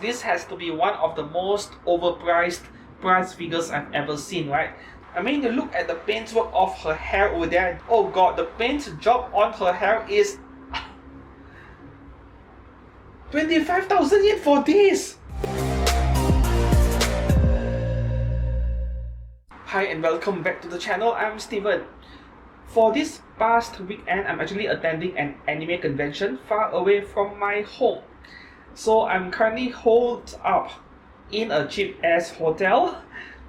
This has to be one of the most overpriced price figures I've ever seen, right? I mean, you look at the paintwork of her hair over there. Oh god, the paint job on her hair is 25,000 yen for this! Hi and welcome back to the channel, I'm Steven. For this past weekend, I'm actually attending an anime convention far away from my home. So I'm currently holed up in a cheap-ass hotel.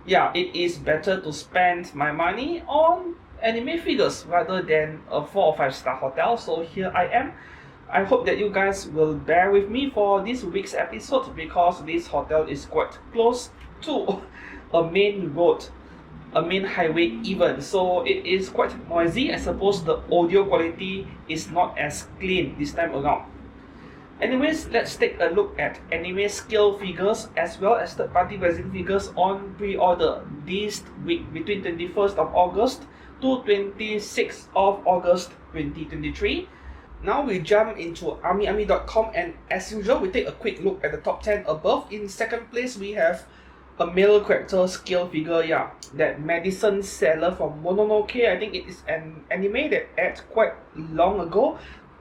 Yeah, it is better to spend my money on anime figures rather than a 4 or 5 star hotel. So here I am. I hope that you guys will bear with me for this week's episode because this hotel is quite close to a main road, a main highway even, so it is quite noisy. I suppose the audio quality is not as clean this time around. Anyways, let's take a look at anime scale figures as well as third-party resin figures on pre-order this week between 21st of August to 26th of August 2023. Now we jump into AmiAmi.com and as usual we take a quick look at the top 10 above. In second place we have a male character scale figure, that medicine seller from Mononoke. I think it is an anime that aired quite long ago.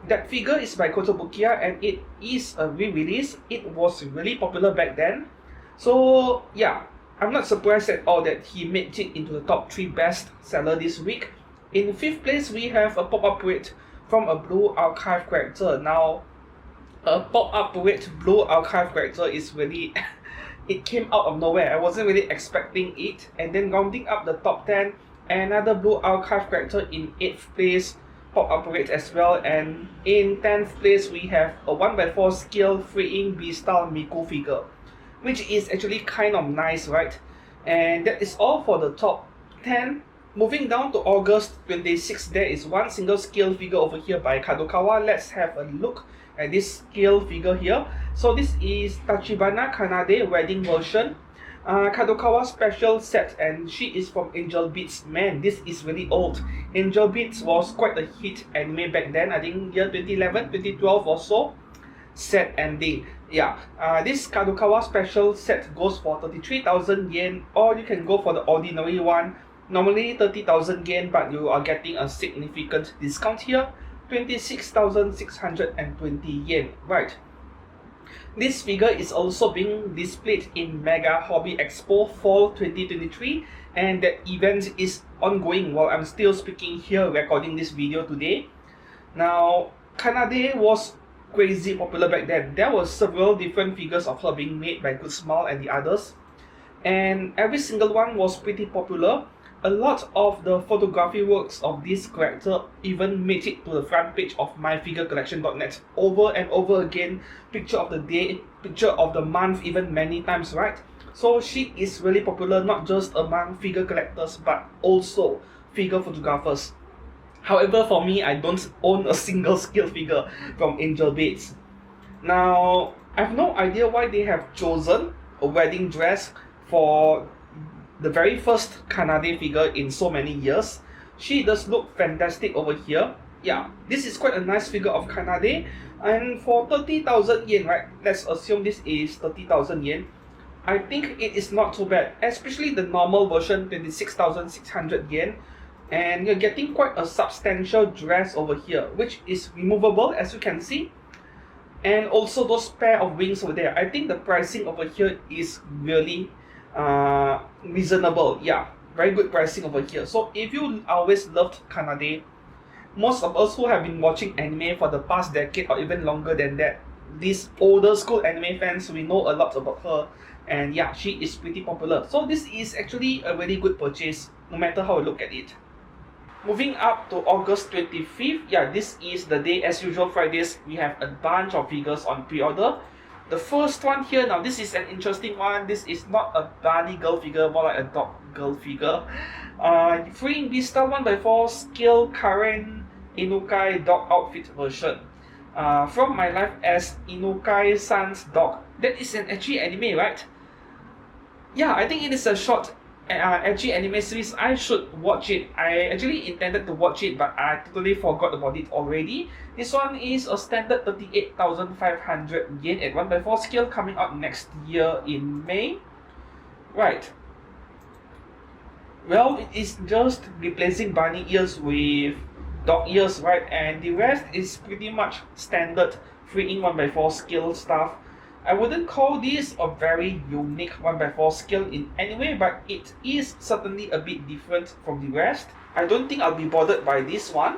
That figure is by Kotobukiya and it is a re-release. It was really popular back then. So yeah, I'm not surprised at all that he made it into the top 3 best seller this week. In 5th place we have a pop-up parade from a Blue Archive character. Now, a pop-up parade Blue Archive character is really it came out of nowhere. I wasn't really expecting it. And then rounding up the top 10, another Blue Archive character in 8th place, pop-up parade as well. And in 10th place, we have a 1x4 scale freeing B-style Miku figure, which is actually kind of nice, right? And that is all for the top 10. Moving down to August 26th, there is one single scale figure over here by Kadokawa. Let's have a look at this scale figure here. So this is Tachibana Kanade wedding version, Kadokawa special set, and she is from Angel Beats. Man, this is really old. Angel Beats was quite a hit anime back then. I think year 2011, 2012 or so. Set ending. Yeah, this Kadokawa special set goes for 33,000 yen, or you can go for the ordinary one. Normally 30,000 yen, but you are getting a significant discount here. 26,620 yen, right? This figure is also being displayed in Mega Hobby Expo Fall 2023, and that event is ongoing while I'm still speaking here recording this video today. Now, Kanade was crazy popular back then. There were several different figures of her being made by Good Smile and the others, and every single one was pretty popular. A lot of the photography works of this character even made it to the front page of myfigurecollection.net over and over again. Picture of the day, picture of the month, even many times, right? So she is really popular not just among figure collectors but also figure photographers. However, for me, I don't own a single scale figure from Angel Bates. Now, I have no idea why they have chosen a wedding dress for the very first Kanade figure in so many years. She does look fantastic over here. Yeah, this is quite a nice figure of Kanade. And for 30,000 yen, right? Let's assume this is 30,000 yen. I think it is not too bad. Especially the normal version, 26,600 yen. And you're getting quite a substantial dress over here, which is removable as you can see. And also those pair of wings over there. I think the pricing over here is really reasonable. Yeah, very good pricing over here. So if you always loved Kanade, most of us who have been watching anime for the past decade or even longer than that, these older school anime fans, we know a lot about her, and yeah, she is pretty popular. So this is actually a really good purchase no matter how you look at it. Moving up to August 25th, yeah, this is the day as usual. Fridays we have a bunch of figures on pre-order. The first one here, now this is an interesting one. This is not a bunny girl figure, more like a dog girl figure. Freeing Beastyle 1x4 scale Karen Inukai dog outfit version. From My Life as Inukai-san's dog. That is an actually anime, right? Yeah, I think it is a short edgy anime series, I should watch it. I actually intended to watch it, but I totally forgot about it already. This one is a standard 38,500 yen at 1/4 scale, coming out next year in May. Right. Well, it is just replacing bunny ears with dog ears, right? And the rest is pretty much standard 3 in 1/4 scale stuff. I wouldn't call this a very unique 1/4 scale in any way, but it is certainly a bit different from the rest. I don't think I'll be bothered by this one.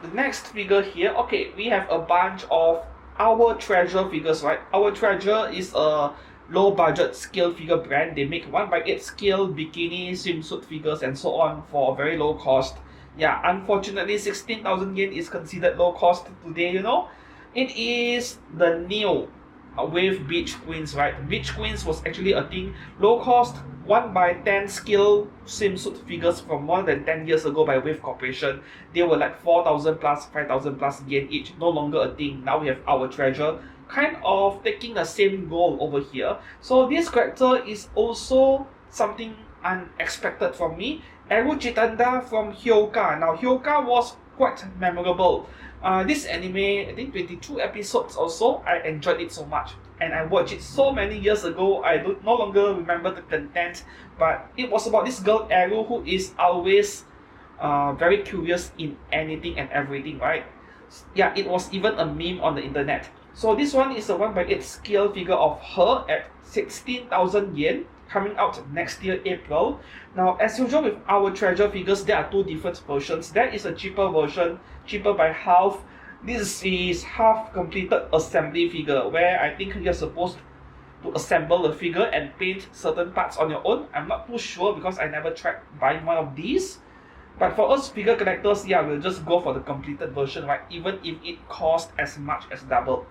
The next figure here, okay, we have a bunch of Our Treasure figures, right? Our Treasure is a low budget scale figure brand. They make 1/8 scale bikini swimsuit figures and so on for a very low cost. Yeah, unfortunately 16,000 yen is considered low cost today, you know. It is the new with Beach Queens, right? Beach Queens was actually a thing. Low cost 1/10 scale swimsuit figures from more than 10 years ago by Wave Corporation. They were like 4,000 plus, 5,000 plus yen each. No longer a thing. Now we have Our Treasure, kind of taking the same goal over here. So this character is also something unexpected from me. Eru Chitanda from Hyoka. Now Hyoka was quite memorable. This anime, I think 22 episodes or so, I enjoyed it so much. And I watched it so many years ago, I no longer remember the content. But it was about this girl Eru who is always very curious in anything and everything, right? Yeah, it was even a meme on the internet. So this one is a 1/8 scale figure of her at 16,000 yen, coming out next year April. Now, as usual with Our Treasure figures, there are two different versions. There is a cheaper version, cheaper by half. This is half completed assembly figure, where I think you're supposed to assemble the figure and paint certain parts on your own. I'm not too sure because I never tried buying one of these. But for us figure collectors, yeah, we'll just go for the completed version, right? Even if it costs as much as double.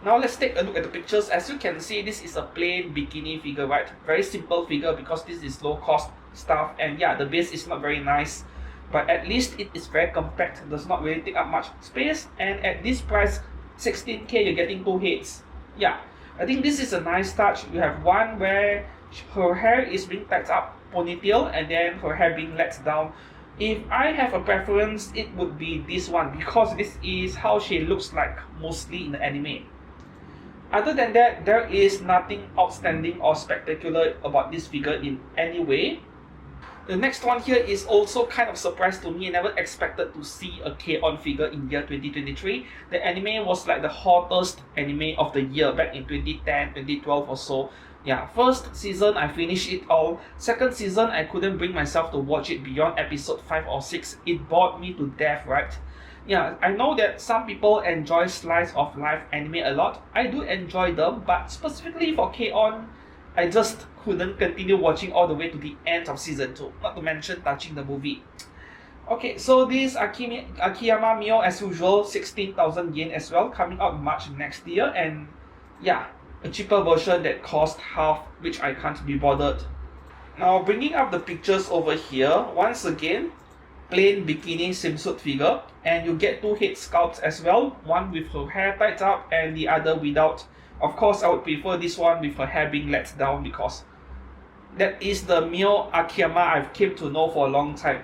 Now let's take a look at the pictures. As you can see, this is a plain bikini figure, right? Very simple figure because this is low cost stuff, and yeah, the base is not very nice, but at least it is very compact, does not really take up much space, and at this price, 16k, you're getting two heads. Yeah, I think this is a nice touch. You have one where her hair is being tied up, ponytail, and then her hair being let down. If I have a preference, it would be this one because this is how she looks like mostly in the anime. Other than that, there is nothing outstanding or spectacular about this figure in any way. The next one here is also kind of surprise to me. I never expected to see a K-On! Figure in year 2023. The anime was like the hottest anime of the year back in 2010, 2012 or so. Yeah, first season I finished it all. Second season I couldn't bring myself to watch it beyond episode 5 or 6. It bored me to death, right? Yeah, I know that some people enjoy slice of life anime a lot. I do enjoy them, but specifically for K-On!, I just couldn't continue watching all the way to the end of season 2, not to mention touching the movie. Okay, so this Akiyama Mio, as usual, 16,000 yen as well, coming out March next year, and yeah, a cheaper version that cost half, which I can't be bothered. Now, bringing up the pictures over here, once again, plain bikini swimsuit figure, and you get two head sculpts as well, one with her hair tied up and the other without. Of course, I would prefer this one with her hair being let down because that is the Mio Akiyama I've came to know for a long time.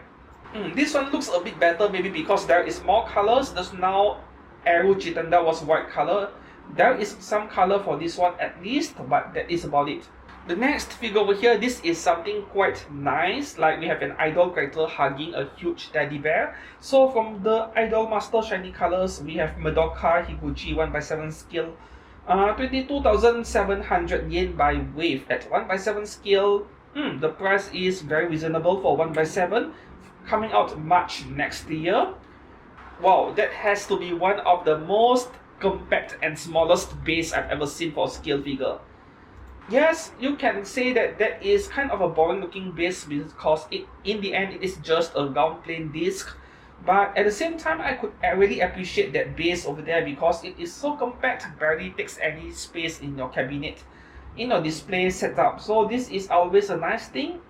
This one looks a bit better, maybe because there is more colors. Just now, Eru Chitanda was white color. There is some color for this one at least, but that is about it. The next figure over here, this is something quite nice, like we have an idol character hugging a huge teddy bear. So from the Idol Master Shiny Colors, we have Madoka Higuchi 1/7 scale, 22,700 yen by Wave at 1/7 scale. The price is very reasonable for 1/7, coming out March next year. Wow, that has to be one of the most compact and smallest base I've ever seen for a scale figure. Yes, you can say that that is kind of a boring looking base because in the end it is just a round plain disc. But at the same time, I could really appreciate that base over there because it is so compact, barely takes any space in your cabinet, in your display setup. So this is always a nice thing.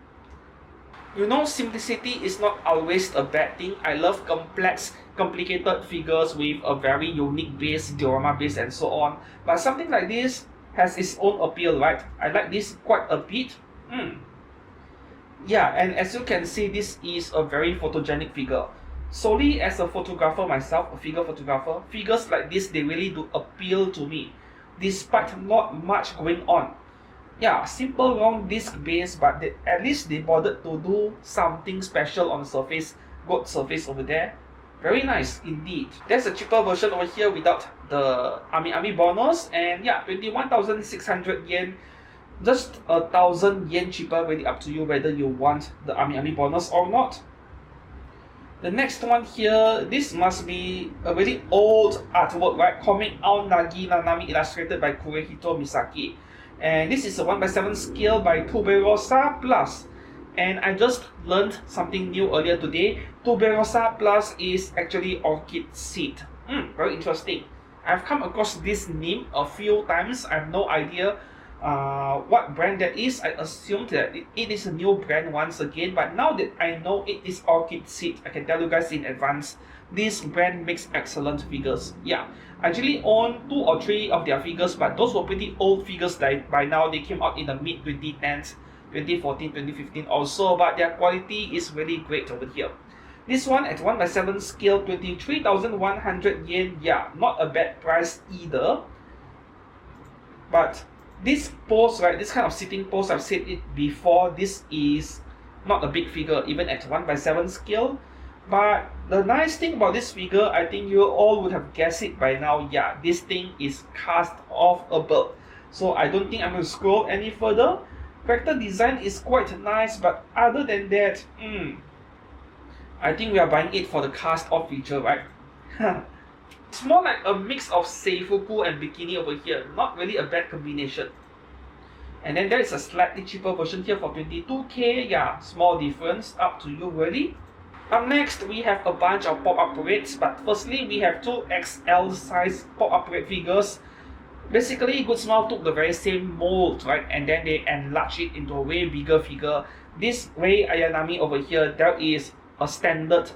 You know, simplicity is not always a bad thing. I love complex, complicated figures with a very unique base, diorama base and so on. But something like this has its own appeal, right? I like this quite a bit. Yeah, and as you can see, this is a very photogenic figure. Solely as a photographer myself, a figure photographer, figures like this, they really do appeal to me, despite not much going on. Yeah, simple round disc base, but at least they bothered to do something special on the surface. Gold surface over there. Very nice indeed. There's a cheaper version over here without the Ami bonus, and yeah, 21,600 yen. Just 1,000 yen cheaper, really up to you whether you want the Ami bonus or not. The next one here, this must be a really old artwork, right? Comic Ao Nagi Nanami illustrated by Kurehito Misaki. And this is a 1/7 scale by Tuberosa Plus. And I just learned something new earlier today. Tuberosa Plus is actually orchid seed. Very interesting. I've come across this name a few times. I have no idea what brand that is. I assumed that it is a new brand once again, but now that I know it is orchid seed, I can tell you guys in advance, this brand makes excellent figures. Yeah, I actually own 2 or 3 of their figures, but those were pretty old figures that by now they came out in the mid 2010s, 2014, 2015 also, but their quality is really great over here. This one at 1/7 scale, 23,100 yen. Yeah, not a bad price either. But this pose, right, this kind of sitting pose, I've said it before, this is not a big figure even at 1/7 scale. But the nice thing about this figure, I think you all would have guessed it by now. Yeah, this thing is cast off a belt. So I don't think I'm going to scroll any further. Character design is quite nice, but other than that, I think we are buying it for the cast off feature, right? It's more like a mix of Seifuku and Bikini over here. Not really a bad combination. And then there is a slightly cheaper version here for 22k. Yeah, small difference. Up to you really. Up next, we have a bunch of pop-up parades. But firstly, we have 2 XL size pop-up parade figures. Basically, Good Smile took the very same mold, right? And then they enlarged it into a way bigger figure. This Rei Ayanami over here, there is a standard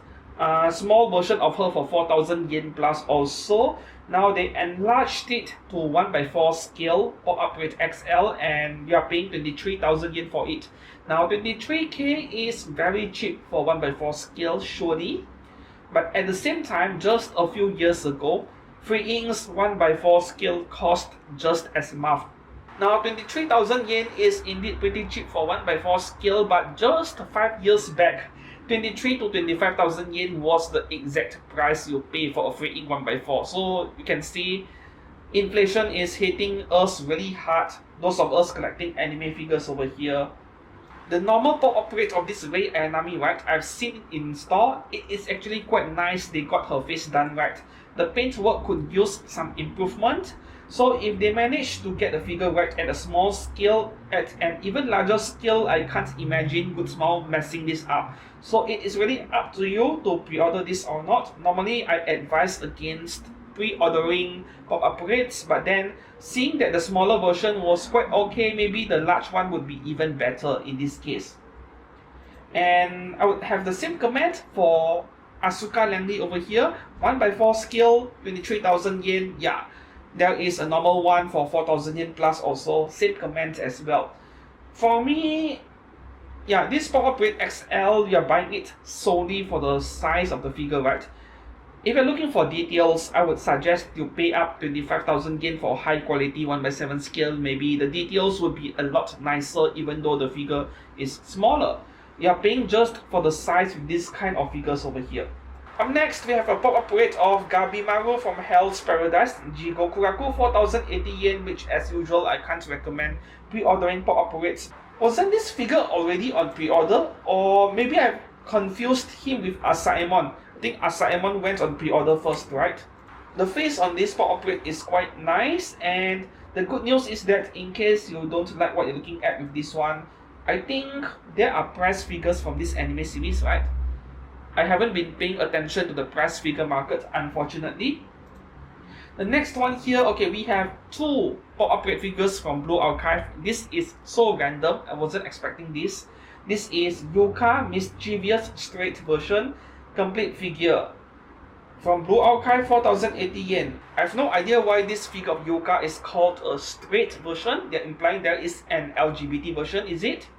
small version of her for 4,000 yen plus also. Now they enlarged it to 1/4 scale pop-up with XL, and you are paying 23,000 yen for it. Now 23k is very cheap for 1/4 scale surely, but at the same time, just a few years ago, Free Ink's 1/4 scale cost just as much. Now 23,000 yen is indeed pretty cheap for 1/4 scale, but just 5 years back, 23 to 25,000 yen was the exact price you pay for a Free Ink 1/4. So you can see inflation is hitting us really hard, those of us collecting anime figures over here. The normal pop-up rate of this Rei Ayanami, right, I've seen it in store. It is actually quite nice. They got her face done right. The paintwork could use some improvement. So if they manage to get the figure right at a small scale, at an even larger scale, I can't imagine Good Smile messing this up. So it is really up to you to pre-order this or not. Normally, I advise against pre-ordering pop-up rates, but then seeing that the smaller version was quite okay, maybe the large one would be even better in this case. And I would have the same comment for Asuka Langley over here. 1/4 scale, 23,000 yen. Yeah, there is a normal one for 4,000 yen plus also. Same comment as well. For me, yeah, this pop-up rate XL, you're buying it solely for the size of the figure, right? If you're looking for details, I would suggest you pay up 25,000 yen for high quality 1/7 scale. Maybe the details would be a lot nicer even though the figure is smaller. You're paying just for the size with this kind of figures over here. Up next, we have a pop-up rate of Gabimaru from Hell's Paradise, Jigokuraku, 4,080 yen, which as usual I can't recommend pre-ordering pop-up rates. Wasn't this figure already on pre-order? Or maybe I've confused him with Asaemon. I think Asaemon went on pre-order first, right? The face on this pop-up rate is quite nice, and the good news is that in case you don't like what you're looking at with this one, I think there are price figures from this anime series, right? I haven't been paying attention to the price figure market, unfortunately. The next one here, okay, we have 2 pop-up rate figures from Blue Archive. This is so random, I wasn't expecting this. This is Yuka Mischievous Straight version, complete figure. From Blue Archive, 4,080 yen. I have no idea why this figure of Yuka is called a straight version. They're implying there is an LGBT version, is it?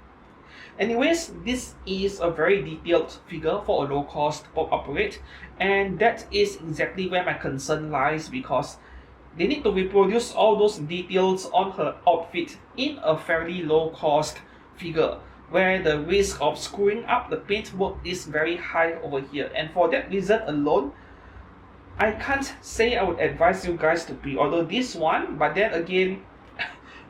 Anyways, this is a very detailed figure for a low cost pop-up rate, and that is exactly where my concern lies, because they need to reproduce all those details on her outfit in a fairly low cost figure, where the risk of screwing up the paintwork is very high over here. And for that reason alone, I can't say I would advise you guys to pre-order this one. But then again,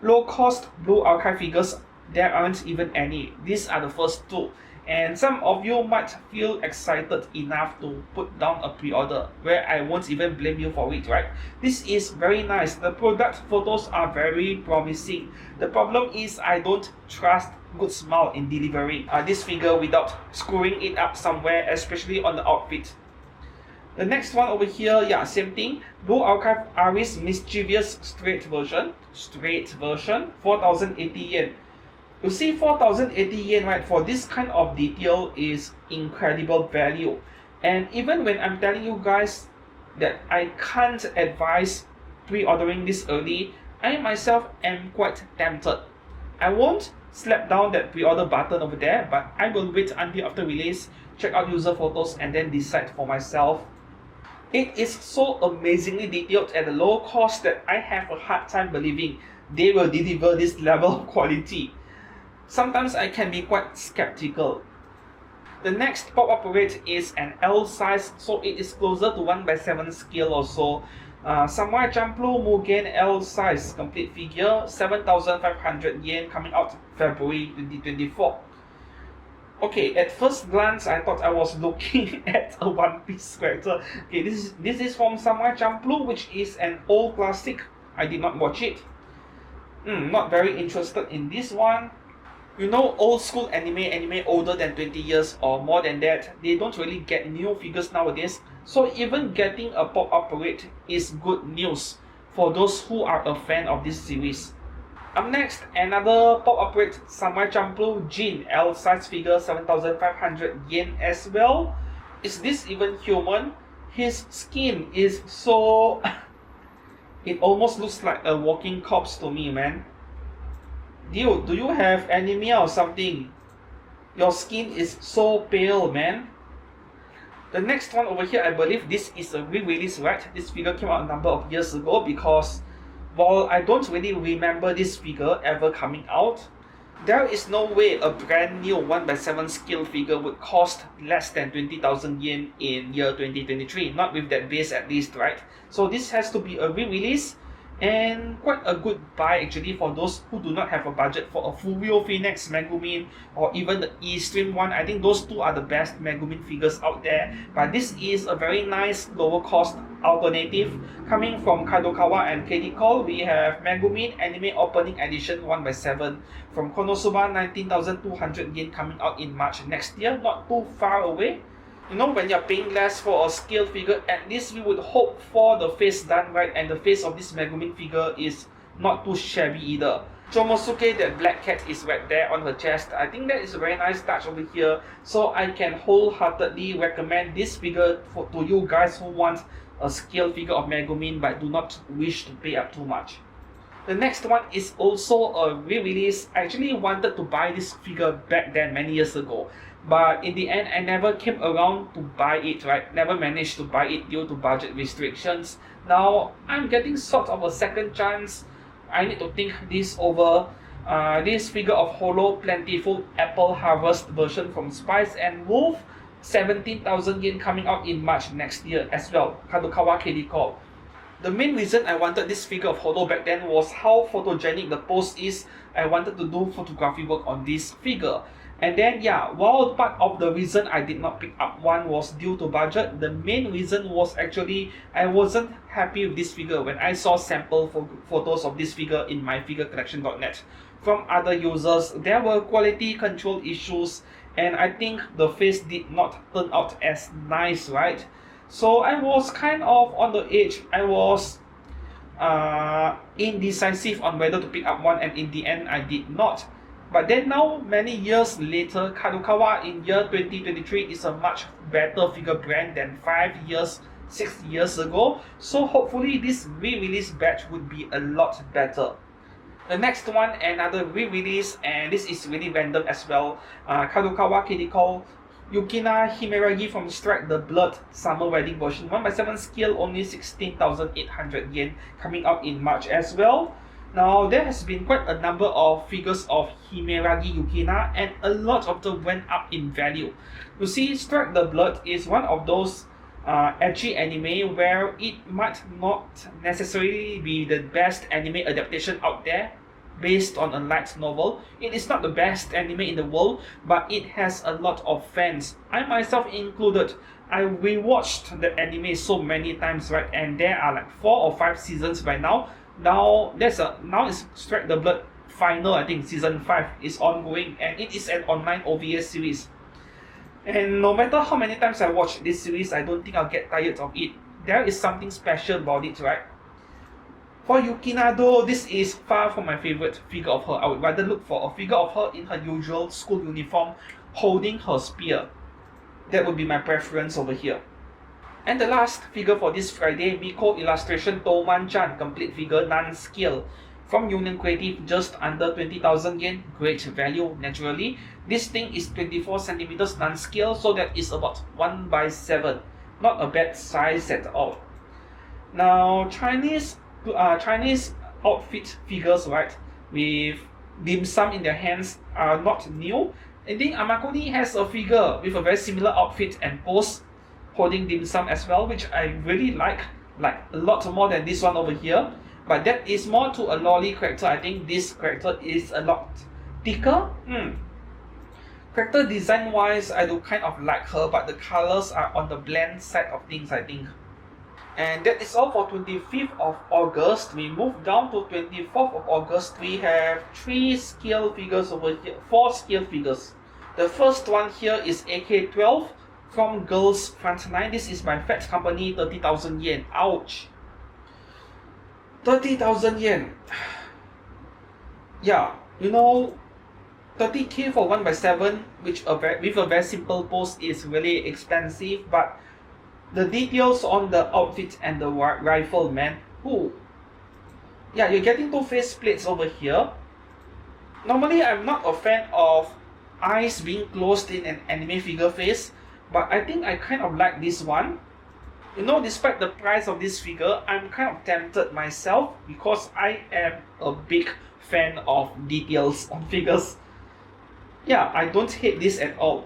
low cost Blue Archive figures, there aren't even any. These are the first two, and some of you might feel excited enough to put down a pre-order, where I won't even blame you for it, right? This is very nice. The product photos are very promising. The problem is I don't trust good smile in delivering this figure without screwing it up somewhere, especially on the outfit. The next one over here, yeah, same thing. Blue Archive Aris Mischievous Straight version, 4080 yen. You see, 4080 yen, right, for this kind of detail is incredible value. And even when I'm telling you guys that I can't advise pre-ordering this early, I myself am quite tempted. I won't slap down that pre-order button over there, but I will wait until after release, check out user photos, and then decide for myself. It is so amazingly detailed at a low cost that I have a hard time believing they will deliver this level of quality. Sometimes I can be quite skeptical. The next pop-up rate is an L size, so it is closer to 1/7 scale or so. Samurai Champloo Mugen L size complete figure, 7,500 yen, coming out February 2024. Okay, at first glance, I thought I was looking at a One Piece character. Okay, this is from Samurai Champloo, which is an old classic. I did not watch it. Not very interested in this one. You know, old school anime older than 20 years or more than that, they don't really get new figures nowadays. So even getting a pop-up rate is good news for those who are a fan of this series. Up next, another pop-up rate Samurai Champloo Jin L size figure, 7,500 yen as well. Is this even human? His skin is so... it almost looks like a walking corpse to me, man. Dude, do you have anemia or something? Your skin is so pale, man. The next one over here, I believe this is a re-release, right? This figure came out a number of years ago, because while I don't really remember this figure ever coming out, there is no way a brand new 1/7 scale figure would cost less than 20,000 yen in year 2023, not with that base at least, right? So this has to be a re-release, and quite a good buy actually for those who do not have a budget for a Furio Phoenix Megumin or even the E-Stream one. I think those two are the best Megumin figures out there, but this is a very nice lower cost alternative. Coming from Kadokawa and Kotobukiya, we have Megumin Anime Opening Edition 1/7 from Konosuba, 19,200 yen, coming out in March next year, not too far away. You know, when you're paying less for a scale figure, at least we would hope for the face done right, and the face of this Megumin figure is not too shabby either. Chomosuke, that black cat, is right there on her chest. I think that is a very nice touch over here, so I can wholeheartedly recommend this figure to you guys who want a scale figure of Megumin but do not wish to pay up too much. The next one is also a re-release. I actually wanted to buy this figure back then many years ago, but in the end I never came around to buy it, right? Never managed to buy it due to budget restrictions. Now I'm getting sort of a second chance. I need to think this over. This figure of Holo Plentiful Apple Harvest version from Spice and Wolf, 17,000 yen, coming out in March next year as well. Kadokawa Kotobukiya. The main reason I wanted this figure of Holo back then was how photogenic the pose is. I wanted to do photography work on this figure. And then yeah, while part of the reason I did not pick up one was due to budget, the main reason was actually I wasn't happy with this figure when I saw sample photos of this figure in myfigurecollection.net from other users. There were quality control issues, and I think the face did not turn out as nice, right? So I was kind of on the edge. I was indecisive on whether to pick up one, and in the end I did not. But then now, many years later, Kadokawa in year 2023 is a much better figure brand than 5 years, 6 years ago. So hopefully this re-release batch would be a lot better. The next one, another re-release, and this is really random as well. Kadokawa Critical Yukina Himeragi from Strike the Blood Summer Wedding version 1/7 scale, only 16,800 yen, coming out in March as well. Now there has been quite a number of figures of Himeragi Yukina, and a lot of them went up in value. You see, Strike the Blood is one of those edgy anime where it might not necessarily be the best anime adaptation out there based on a light novel. It is not the best anime in the world, but it has a lot of fans. I myself included. I rewatched the anime so many times, right? And there are like 4 or 5 seasons by now. Now it's Strike the Blood final. I think season 5 is ongoing, and it is an online OVA series. And no matter how many times I watch this series, I don't think I'll get tired of it. There is something special about it, right? For Yukina though, this is far from my favorite figure of her. I would rather look for a figure of her in her usual school uniform holding her spear. That would be my preference over here. And the last figure for this Friday, Miko illustration Toman-chan complete figure non-scale. From Union Creative, just under 20,000 yen, great value naturally. This thing is 24 centimeters non-scale, so that is about 1/7. Not a bad size at all. Now, Chinese outfit figures, right, with dim sum in their hands are not new. I think Amakuni has a figure with a very similar outfit and pose, holding dim sum as well, which I really like a lot more than this one over here. But that is more to a lolly character. I think this character is a lot thicker. Character design wise, I do kind of like her, but the colors are on the bland side of things, I think. And that is all for 25th of August. We move down to 24th of August. We have 3 scale figures over here, 4 scale figures. The first one here is AK-12 from Girls Frontline. This is by Phat Company, 30,000 yen. Ouch. 30,000 yen. Yeah, 30k for 1/7, which with a very simple pose is really expensive, but the details on the outfit and the rifle, man. Yeah, you're getting 2 face plates over here. Normally, I'm not a fan of eyes being closed in an anime figure face, but I think I kind of like this one. Despite the price of this figure, I'm kind of tempted myself because I am a big fan of details on figures. Yeah, I don't hate this at all.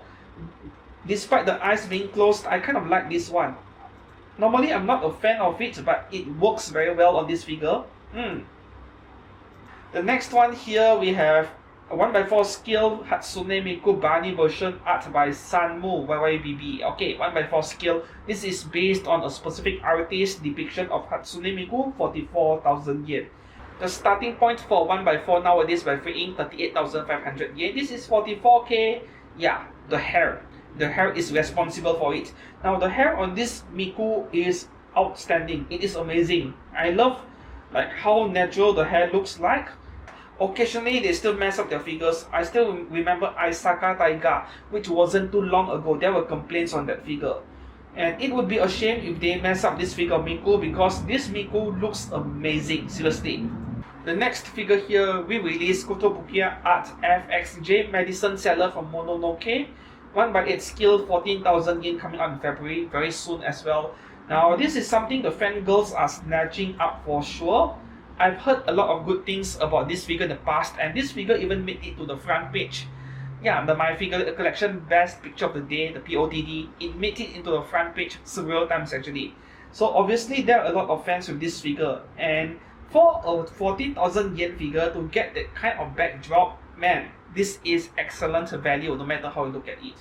Despite the eyes being closed, I kind of like this one. Normally, I'm not a fan of it, but it works very well on this figure. The next one here, we have a 1/4 scale Hatsune Miku Bani version, art by Sanmu YYBB. Okay, 1/4 scale. This is based on a specific artist's depiction of Hatsune Miku, 44,000 yen. The starting point for 1/4 nowadays by freeing 38,500 yen. This is 44k. Yeah, the hair. The hair is responsible for it. Now the hair on this Miku is outstanding. It is amazing. I love how natural the hair looks like. Occasionally they still mess up their figures. I still remember Aisaka Taiga, which wasn't too long ago. There were complaints on that figure. And it would be a shame if they mess up this figure of Miku, because this Miku looks amazing, seriously. The next figure here, we released Kotobukiya Art FXJ Medicine Seller from Mononoke. 1/8 scale, 14,000 yen, coming out in February, very soon as well. Now this is something the fangirls are snatching up for sure. I've heard a lot of good things about this figure in the past, and this figure even made it to the front page. Yeah, the My Figure Collection Best Picture of the Day, the POTD, it made it into the front page several times actually. So obviously there are a lot of fans with this figure, and for a 14,000 yen figure to get that kind of backdrop, man, this is excellent value no matter how you look at it.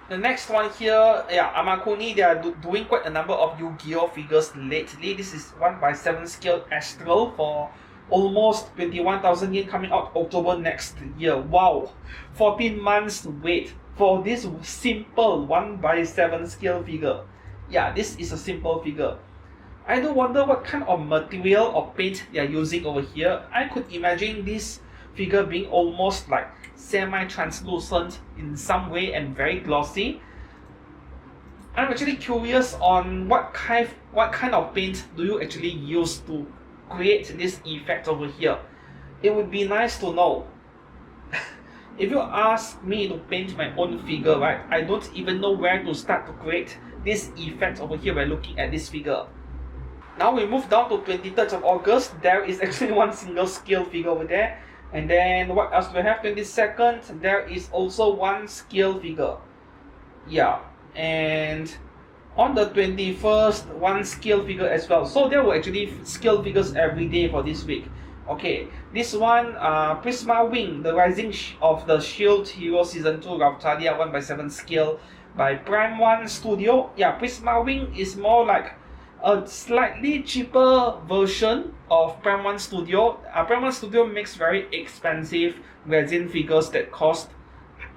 The next one here, yeah, Amakuni, they are doing quite a number of Yu-Gi-Oh figures lately. This is 1/7 scale Astral for almost 21,000 yen, coming out October next year. Wow, 14 months wait for this simple 1/7 scale figure. Yeah, this is a simple figure. I do wonder what kind of material or paint they are using over here. I could imagine this figure being almost like semi-translucent in some way and very glossy. I'm actually curious on what kind of paint do you actually use to create this effect over here. it would be nice to know. If you ask me to paint my own figure, right, I don't even know where to start to create this effect over here by looking at this figure. Now we move down to 23rd of August. There is actually one single scale figure over there. And then what else do we have? 22nd, there is also one scale figure. Yeah, and on the 21st, one scale figure as well. So there were actually scale figures every day for this week. Okay, this one, Prisma Wing, the Rising of the Shield Hero Season 2, Raphtalia 1/7 scale by Prime 1 Studio. Yeah, Prisma Wing is more like a slightly cheaper version of Prime 1 Studio. Prime 1 Studio makes very expensive resin figures that cost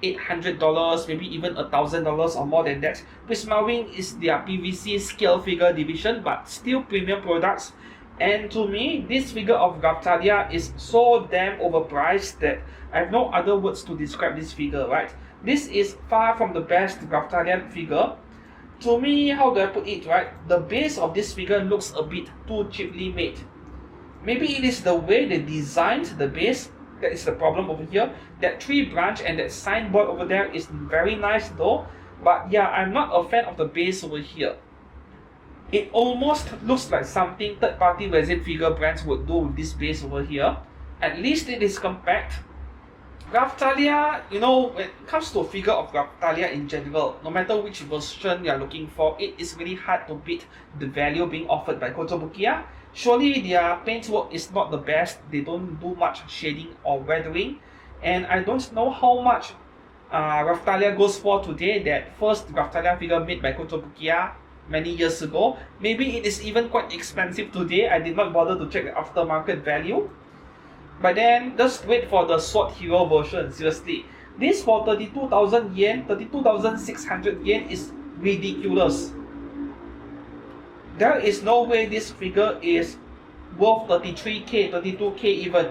$800, maybe even $1,000 or more than that. Prisma Wing is their PVC scale figure division, but still premium products. And to me, this figure of Raphtalia is so damn overpriced that I have no other words to describe this figure, right? This is far from the best Raphtalia figure. To me, how do I put it, right? The base of this figure looks a bit too cheaply made. Maybe it is the way they designed the base that is the problem over here. That tree branch and that signboard over there is very nice though. But yeah, I'm not a fan of the base over here. It almost looks like something third-party resin figure brands would do with this base over here. At least it is compact. Raphtalia, you know, when it comes to a figure of Raphtalia in general, no matter which version you are looking for, it is really hard to beat the value being offered by Kotobukiya. Surely their paintwork is not the best. They don't do much shading or weathering. And I don't know how much Raphtalia goes for today, that first Raphtalia figure made by Kotobukiya many years ago. Maybe it is even quite expensive today. I did not bother to check the aftermarket value. But then, just wait for the Sword Hero version, seriously. This for 32,000 yen, 32,600 yen is ridiculous. There is no way this figure is worth 33k, 32k even.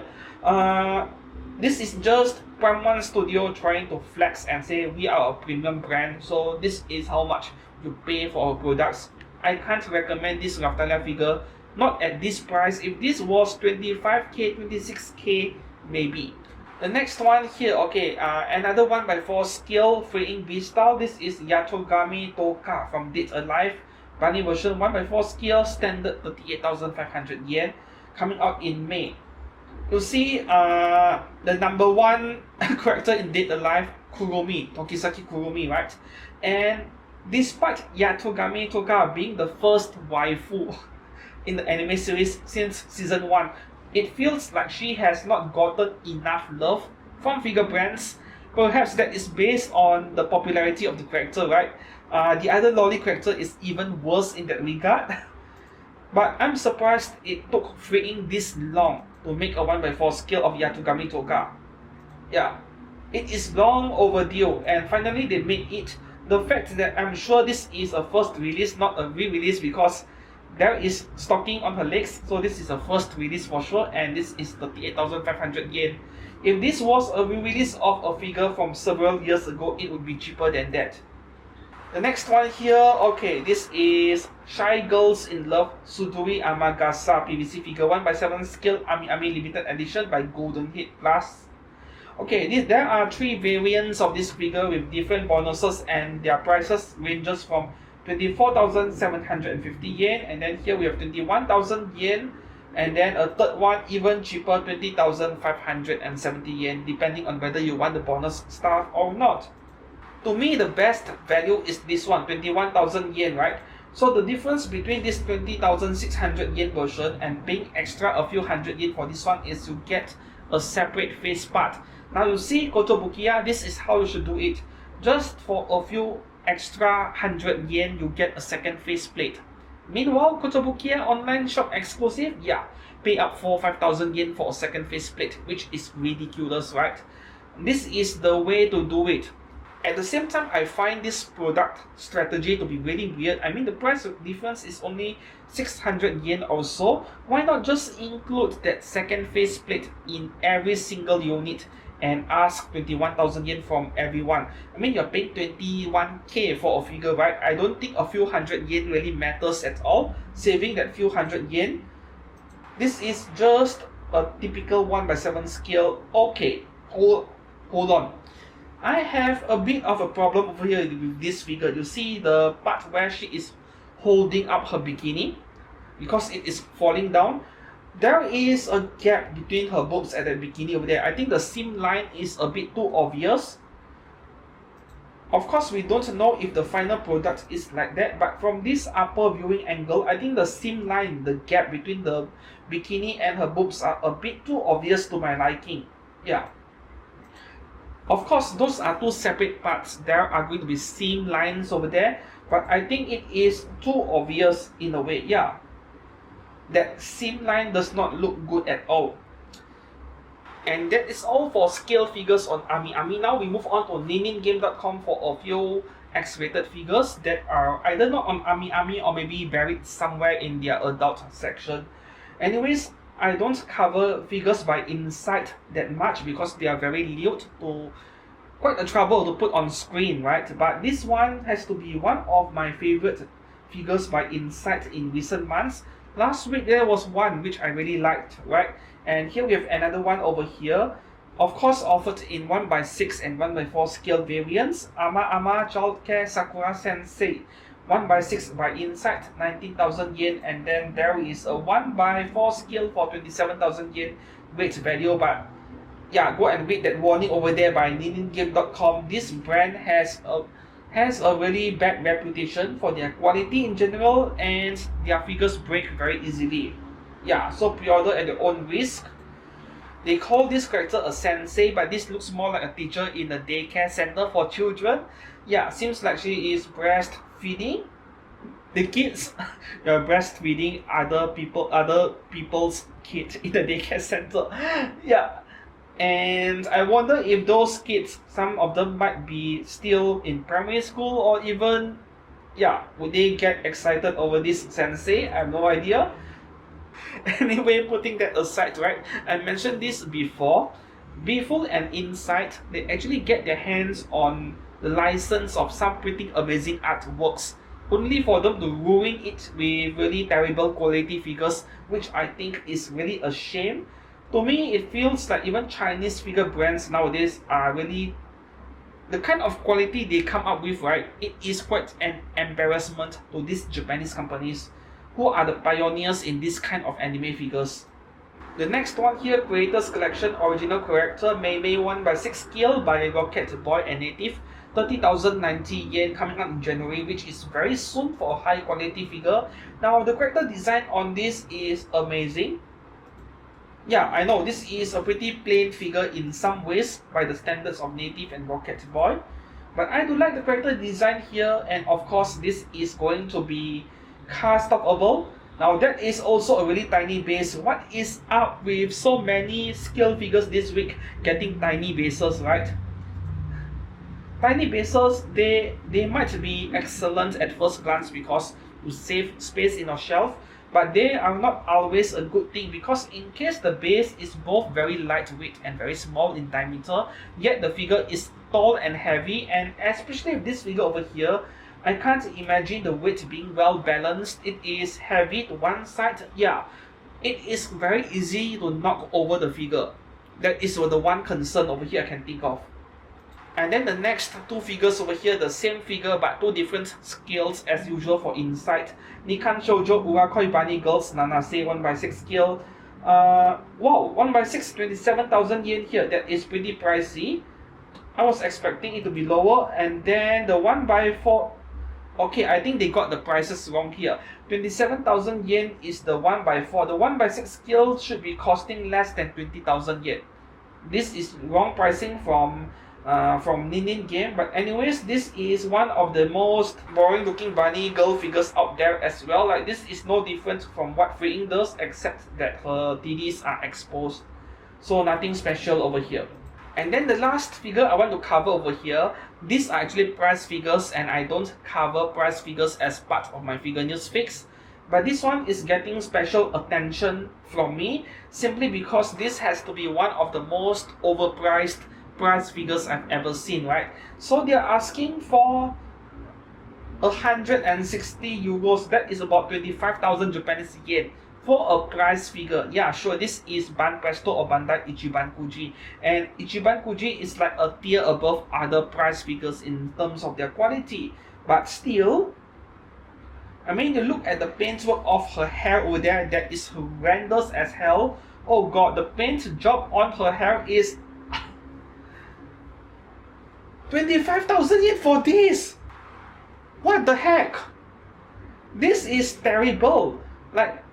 This is just Prime 1 Studio trying to flex and say we are a premium brand, so this is how much you pay for our products. I can't recommend this Raphtalia figure, not at this price. If this was 25k, 26k, maybe. The next one here, okay, another 1/4 scale freeing beast style. This is Yatogami Toka from Dead Alive. Bunny version 1/4 scale, standard 38,500 yen, coming out in May. You see, the number 1 character in Dead Alive, Kurumi, Tokisaki Kurumi, right? And despite Yatogami Toka being the first waifu in the anime series since season 1, it feels like she has not gotten enough love from figure brands. Perhaps that is based on the popularity of the character, right? The other lolly character is even worse in that regard. But I'm surprised it took freaking this long to make a 1/4 scale of Yatogami Toka. Yeah, it is long overdue, and finally they made it. The fact that I'm sure this is a first release, not a re-release, because there is stocking on her legs, so this is a first release for sure, and this is 38,500 yen. If this was a re-release of a figure from several years ago, it would be cheaper than that. The next one here, okay, this is Shy Girls in Love Sudori Amagasa PVC figure 1/7 scale Ami limited edition by Golden Head Plus. Okay, there are 3 variants of this figure with different bonuses, and their prices ranges from 24,750 yen, and then here we have 21,000 yen, and then a third one even cheaper, 20,570 yen, depending on whether you want the bonus stuff or not. To me, the best value is this one, 21,000 yen, right? So the difference between this 20,600 yen version and paying extra a few hundred yen for this one is you get a separate face part. Now you see, Kotobukiya, this is how you should do it. Just for a few extra 100 yen, you get a second faceplate. Meanwhile, Kotobukiya online shop exclusive, yeah, pay up for 5,000 yen for a second faceplate, which is ridiculous, right? This is the way to do it. At the same time, I find this product strategy to be really weird. I mean, the price difference is only 600 yen or so. Why not just include that second faceplate in every single unit and ask 21,000 yen from everyone? I mean, you're paying 21k for a figure, right? I don't think a few hundred yen really matters at all. Saving that few hundred yen, this is just a typical 1/7 scale. Okay, hold on. I have a bit of a problem over here with this figure. You see the part where she is holding up her bikini because it is falling down. There is a gap between her boobs and the bikini over there. I think the seam line is a bit too obvious. Of course, we don't know if the final product is like that, but from this upper viewing angle, I think the seam line, the gap between the bikini and her boobs are a bit too obvious to my liking. Yeah. Of course, those are two separate parts. There are going to be seam lines over there, but I think it is too obvious in a way. Yeah. That seam line does not look good at all. And that is all for scale figures on Ami. Now we move on to niningame.com for a few X-rated figures that are either not on Ami or maybe buried somewhere in their adult section. Anyways, I don't cover figures by Insight that much because they are very lewd to quite a trouble to put on screen, right? But this one has to be one of my favorite figures by Insight in recent months. Last week there was one which I really liked, right? And here we have another one over here. Of course, offered in 1/6 and 1/4 scale variants. Ama Childcare Sakura Sensei 1/6 by Insight, 19,000 yen, and then there is a 1/4 scale for 27,000 yen weight value. But yeah, go and read that warning over there by niningame.com. This brand has a really bad reputation for their quality in general, and their figures break very easily. Yeah, so pre-order at your own risk. They call this character a sensei, but this looks more like a teacher in a daycare center for children. Yeah, seems like she is breastfeeding the kids. You're breastfeeding other people's kids in the daycare center. Yeah. And I wonder if those kids, some of them might be still in primary school, or even, yeah, would they get excited over this sensei? I have no idea. Anyway, putting that aside, right, I mentioned this before. Beeful and Insight, they actually get their hands on the license of some pretty amazing artworks, only for them to ruin it with really terrible quality figures, which I think is really a shame. To me, it feels like even Chinese figure brands nowadays are really, the kind of quality they come up with, right, it is quite an embarrassment to these Japanese companies who are the pioneers in this kind of anime figures. The next one here, Creators Collection Original Character Mei 1/6 scale by Rocket Boy and Native, 30,090 yen, coming out in January, which is very soon for a high quality figure. Now, the character design on this is amazing. Yeah, I know this is a pretty plain figure in some ways by the standards of Native and Rocket Boy, but I do like the character design here, and of course this is going to be car stoppable. Now that is also a really tiny base. What is up with so many scale figures this week getting tiny bases, right? Tiny bases, they might be excellent at first glance because you save space in your shelf, but they are not always a good thing, because in case the base is both very lightweight and very small in diameter, yet the figure is tall and heavy, and especially with this figure over here, I can't imagine the weight being well balanced. It is heavy to one side. Yeah, it is very easy to knock over the figure. That is the one concern over here I can think of. And then the next two figures over here, the same figure but two different scales as usual for Insight. Nikan Shoujo Urakoi Bunny Girls Nanase 1/6 scale. Wow, 1/6, 27,000 yen here. That is pretty pricey. I was expecting it to be lower. And then the 1/4, okay, I think they got the prices wrong here. 27,000 yen is the 1/4. The 1/6 scale should be costing less than 20,000 yen. This is wrong pricing from Ninin Game, but anyways, this is one of the most boring looking bunny girl figures out there as well. Like, this is no different from what Freeing does, except that her titties are exposed, so nothing special over here. And then the last figure I want to cover over here, these are actually price figures, and I don't cover price figures as part of my figure news fix, but this one is getting special attention from me simply because this has to be one of the most overpriced price figures I've ever seen, right? So they're asking for 160 euros, that is about 25,000 Japanese yen, for a price figure, yeah, sure, this is Banpresto or Bandai Ichiban Kuji, and Ichiban Kuji is like a tier above other price figures in terms of their quality, but still, I mean, you look at the paintwork of her hair over there, that is horrendous as hell. Oh god, the paint job on her hair is 25,000 yen for this! What the heck? This is terrible. Like,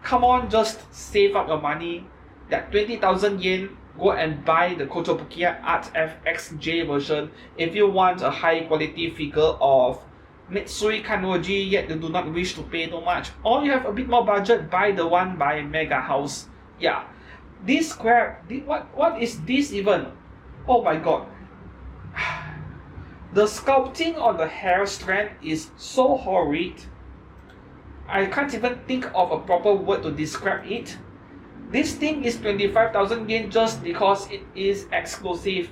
come on, just save up your money. That 20,000 yen, go and buy the Kotobukiya Art FXJ version if you want a high quality figure of Mitsui Kanroji, yet you do not wish to pay too much. Or you have a bit more budget, buy the one by Mega House. Yeah. This crap, what is this even? Oh my god. The sculpting on the hair strand is so horrid. I can't even think of a proper word to describe it. This thing is 25,000 yen just because it is exclusive.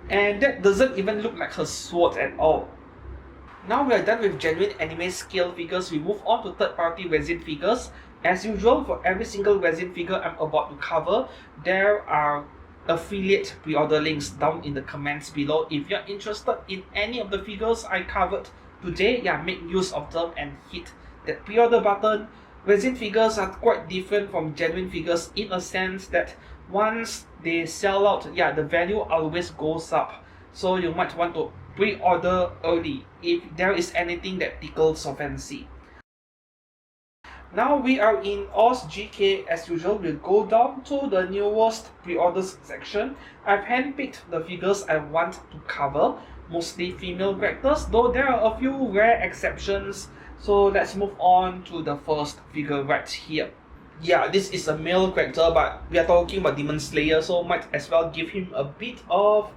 And that doesn't even look like her sword at all. Now we are done with genuine anime scale figures, we move on to third party resin figures. As usual, for every single resin figure I'm about to cover, there are affiliate pre-order links down in the comments below. If you're interested in any of the figures I covered today, yeah, make use of them and hit that pre-order button. Resin figures are quite different from genuine figures in a sense that once they sell out, yeah, the value always goes up. So you might want to pre-order early if there is anything that tickles your fancy. Now we are in Oz GK. As usual, we'll go down to the newest pre-orders section. I've handpicked the figures I want to cover, mostly female characters, though there are a few rare exceptions. So let's move on to the first figure right here. Yeah, this is a male character, but we are talking about Demon Slayer, so might as well give him a bit of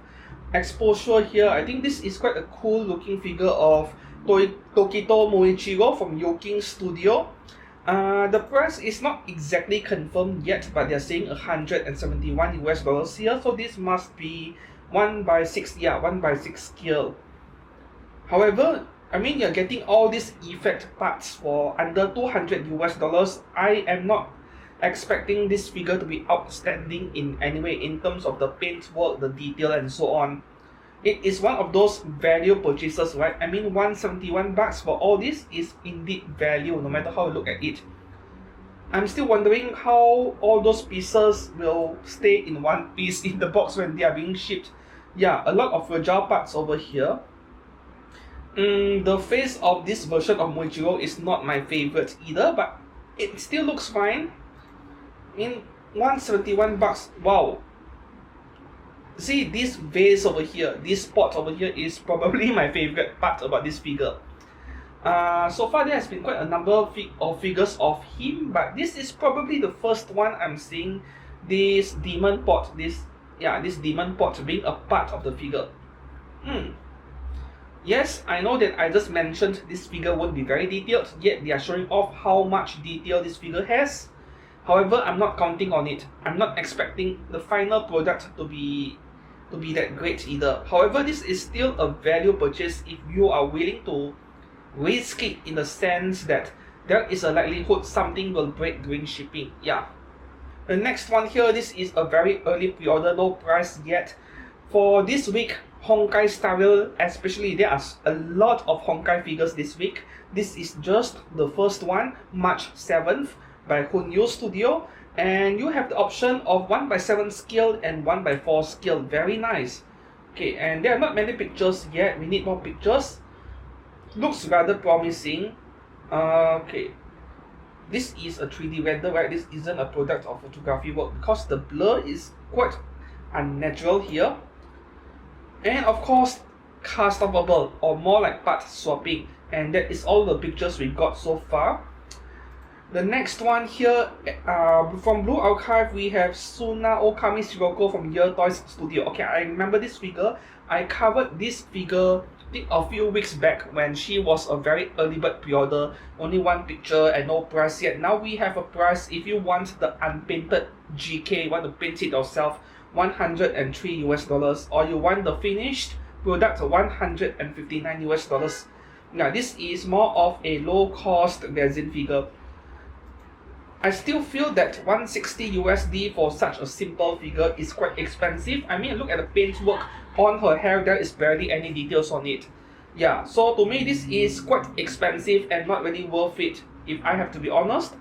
exposure here. I think this is quite a cool looking figure of Tokito Moichiro from Yoking Studio. The price is not exactly confirmed yet, but they're saying 171 US dollars here, so this must be 1/6, yeah, 1/6 scale. However, I mean, you're getting all these effect parts for under 200 US dollars. I am not expecting this figure to be outstanding in any way in terms of the paintwork, the detail, and so on. It is one of those value purchases, right? I mean, 171 bucks for all this is indeed value, no matter how you look at it. I'm still wondering how all those pieces will stay in one piece in the box when they are being shipped. Yeah, a lot of fragile parts over here. The face of this version of Moichiro is not my favorite either, but it still looks fine. In 171 bucks, wow. See, this vase over here, this pot over here is probably my favorite part about this figure. So far there has been quite a number of figures of him, but this is probably the first one I'm seeing this demon pot, this demon pot being a part of the figure. Yes, I know that I just mentioned this figure won't be very detailed, yet they are showing off how much detail this figure has. However, I'm not counting on it. I'm not expecting the final product to be that great either. However, this is still a value purchase if you are willing to risk it, in the sense that there is a likelihood something will break during shipping. Yeah. The next one here, this is a very early pre-order, no price yet. For this week, Honkai Star Rail especially, there are a lot of Honkai figures this week. This is just the first one, March 7th by Hunyo Studio, and you have the option of 1/7 scale and 1/4 scale. Very nice. Okay, and there are not many pictures yet. We need more pictures. Looks rather promising. Okay, this is a 3D render, right? This isn't a product of photography work because the blur is quite unnatural here. And of course, cast offable, or more like part swapping, and that is all the pictures we got so far. The next one here, from Blue Archive, we have Suna Okami Shiroko from Year Toys Studio. Okay, I remember this figure. I covered this figure I think a few weeks back when she was a very early bird pre-order, only one picture and no price yet. Now we have a price if you want the unpainted GK, want to paint it yourself, 103 US dollars, or you want the finished product, 159 US dollars. Now this is more of a low cost resin figure. I still feel that 160 USD for such a simple figure is quite expensive. I mean, look at the paintwork on her hair, there is barely any details on it. Yeah, so to me this is quite expensive and not really worth it, if I have to be honest.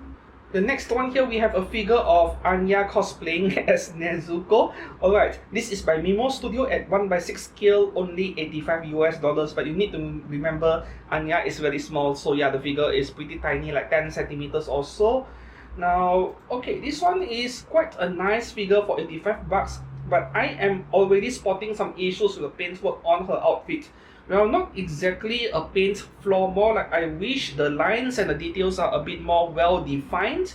The next one here, we have a figure of Anya cosplaying as Nezuko. Alright, this is by Mimo Studio at 1/6 scale, only 85 US dollars. But you need to remember, Anya is very small. So yeah, the figure is pretty tiny, like 10 centimeters or so. Now, okay, this one is quite a nice figure for 85 bucks. But I am already spotting some issues with the paintwork on her outfit. Well, not exactly a paint flaw, more like I wish the lines and the details are a bit more well defined.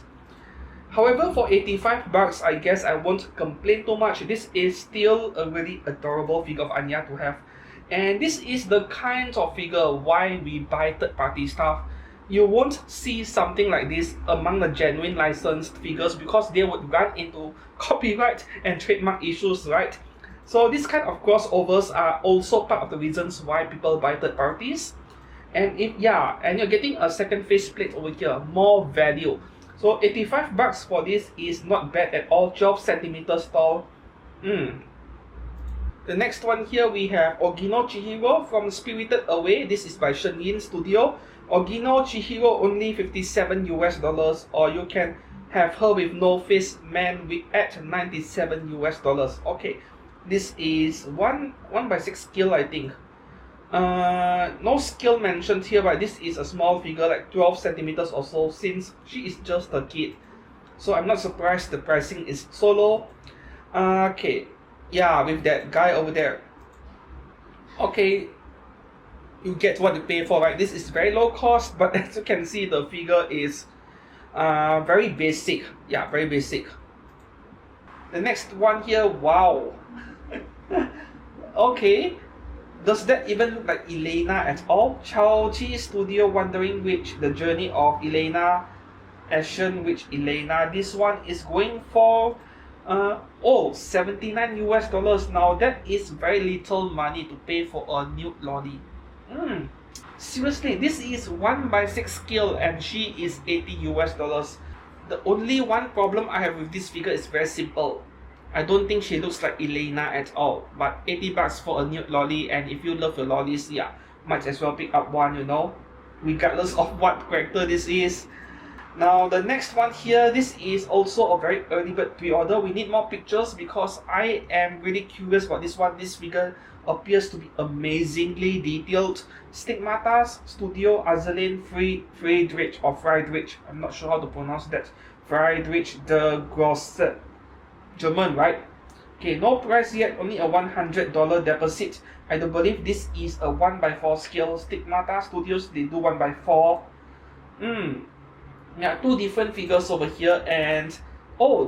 However, for 85 bucks, I guess I won't complain too much. This is still a really adorable figure of Anya to have. And this is the kind of figure why we buy third-party stuff. You won't see something like this among the genuine licensed figures because they would run into copyright and trademark issues, right? So this kind of crossovers are also part of the reasons why people buy third parties. And if and you're getting a second faceplate over here, more value. So 85 bucks for this is not bad at all, 12 centimeters tall. The next one here, we have Ogino Chihiro from Spirited Away. This is by Shenyin Studio. Ogino Chihiro only 57 US dollars, or you can have her with no face man wig at 97 US dollars. Okay. This is 1/6 scale, I think. No scale mentioned here, but this is a small figure, like 12 centimeters or so, since she is just a kid. So I'm not surprised the pricing is so low. Okay, yeah, with that guy over there. Okay, you get what you pay for, right? This is very low cost, but as you can see, the figure is very basic. Yeah, very basic. The next one here, wow. Okay, does that even look like Elena at all? Chaochi Studio Wandering Witch, the journey of Elena, Ashen Witch Elena. This one is going for 79 US dollars. Now that is very little money to pay for a nude lolly. Seriously, this is 1/6 scale and she is 80 US dollars. The only one problem I have with this figure is very simple. I don't think she looks like Elena at all, but 80 bucks for a nude lolly, and if you love your lollies, yeah, might as well pick up one, you know, regardless of what character this is. Now the next one here, this is also a very early bird pre-order. We need more pictures because I am really curious about this one. This figure appears to be amazingly detailed. Stigmatas Studio Azalin Friedrich, I'm not sure how to pronounce that. Friedrich de Grosset. German, right? Okay, no price yet, only a $100 deposit. I do believe this is a 1/4 scale. Stigmata Studios, they do 1/4. Yeah, two different figures over here, and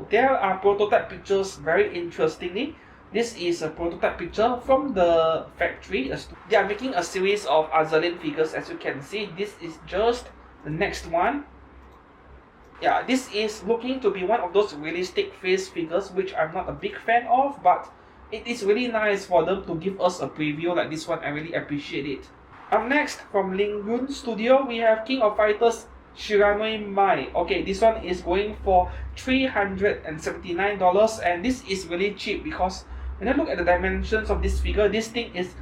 there are prototype pictures. Very interestingly, this is a prototype picture from the factory. They are making a series of Azalin figures, as you can see. This is just the next one. Yeah, this is looking to be one of those realistic face figures, which I'm not a big fan of, but it is really nice for them to give us a preview like this one. I really appreciate it. Up next, from Lingun Studio, we have King of Fighters Shiranui Mai. Okay, this one is going for $379, and this is really cheap because when I look at the dimensions of this figure, this thing is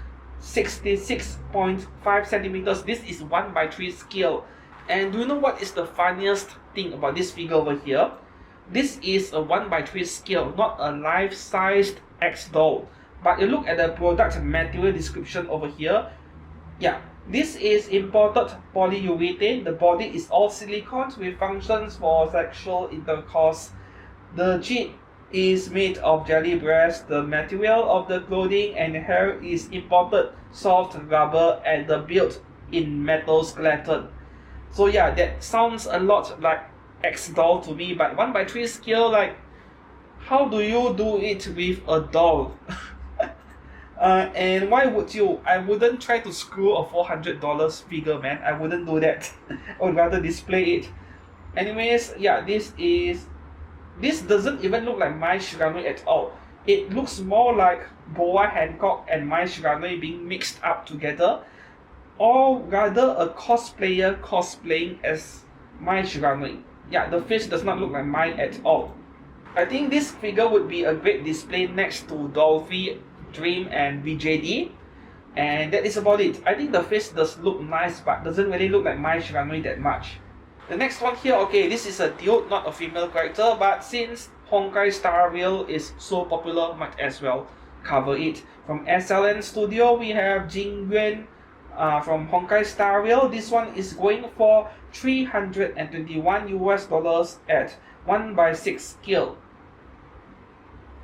66.5 centimeters. This is 1/3 scale. And do you know what is the funniest thing about this figure over here? This is a 1/3 scale, not a life-sized X doll. But you look at the product material description over here. Yeah, this is imported polyurethane. The body is all silicone with functions for sexual intercourse. The jeep is made of jelly breast. The material of the clothing and hair is imported soft rubber, and the built in metal skeleton. So yeah, that sounds a lot like X doll to me, but 1/3 scale, like, how do you do it with a doll? And why would you? I wouldn't try to screw a $400 figure, man. I wouldn't do that. I would rather display it. Anyways, yeah, this doesn't even look like Mai Shiranui at all. It looks more like Boa Hancock and Mai Shiranui being mixed up together. or rather a cosplayer cosplaying as Mai Shiranui. Yeah, the face does not look like mine at all. I think this figure would be a great display next to Dolphy, Dream and VJD. And that is about it. I think the face does look nice but doesn't really look like Mai Shiranui that much. The next one here, okay, this is a dude, not a female character, but since Honkai Star Rail is so popular, might as well cover it. From SLN Studio, we have Jing Yuan from Honkai Star Rail. This one is going for 321 US dollars at 1/6 scale.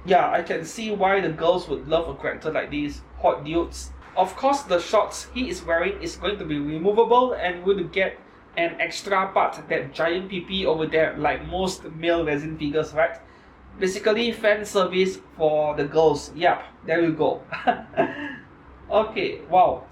Yeah, I can see why the girls would love a character like this, hot dudes. Of course, the shorts he is wearing is going to be removable and will get an extra part, that giant PP over there, like most male resin figures, right? Basically, fan service for the girls. Yep, there you go. Okay, wow.